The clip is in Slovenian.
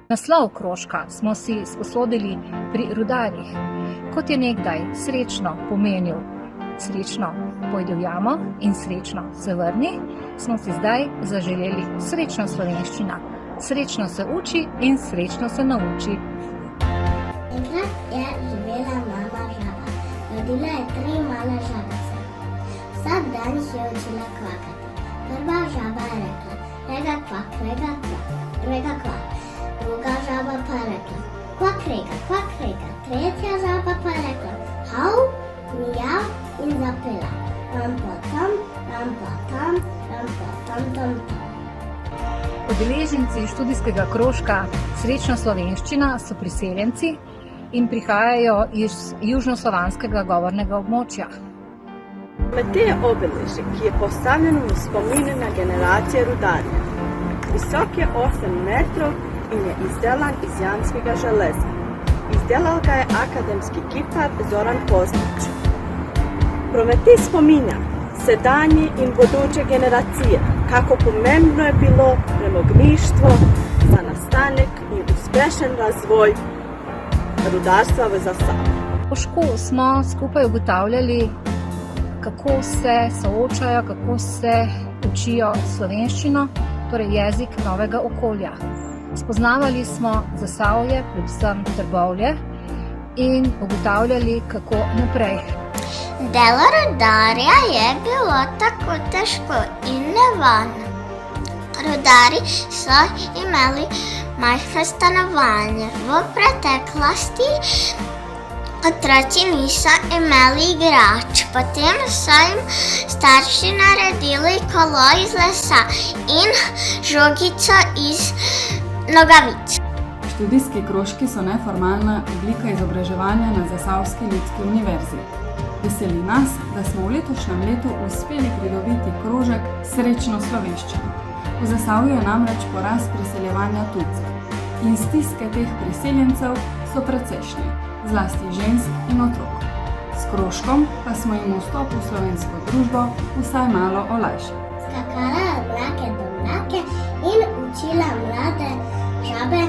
Naslov krožka smo si sposodili pri rudarjih. Kot je nekdaj srečno pomenil srečno pojdi v jamo in srečno se vrni, smo si zdaj zaželeli srečno slovenščina. Srečno se uči in srečno se nauči. Enkrat je živela mama žaba. Rodila je 3 male žabice. Vsak dan jih je učila kvakati. Prva žaba je rekla, rega kvak, rega kvak, rega kvak. Druga žaba pa je rekla, kvak, rega. Tretja žaba pa je rekla, hav, mijav in zapela. Ram pa tam, tam. Udeleženci študijskega krožka Srečna slovenščina so priseljenci in prihajajo iz južnoslovanskega govornega območja. Kmete je obeležje, ki je postavljeno v spomine na generacije rudarjev. Visok je 8 metrov in je izdelan iz jamskega železa. Izdelal ga je akademski kipar Zoran Poznič. Prometej spominja sedanje in bodoče generacije, kako pomembno je bilo premognjištvo za nastanek in uspešen razvoj rudarstva v Zasavju. V krožku smo skupaj ugotavljali, kako se soočajo, kako se učijo slovenščino, torej jezik novega okolja. Spoznavali smo Zasavje, predvsem Trbovlje, in ugotavljali, kako naprej. Delo rudarja je bilo tako težko in nevarno. Rudari so imeli majhno stanovanje. V preteklosti otroci niso imeli igrač. Potem so jim starši naredili kolo iz lesa in žogico iz nogavic. Študijski krožki so neformalna oblika izobraževanja na Zasavski ljudski univerzi. Veseli nas, da smo v letošnjem letu uspeli pridobiti krožek Srečno slovenščino. V Zasavju je namreč porast priseljevanja tujcev in stiske teh priseljencev so precejšnje, zlasti žensk in otrok. S krožkom pa smo jim vstop v slovensko družbo vsaj malo olajšali. Skakala od mlake do mlake in učila mlade žabe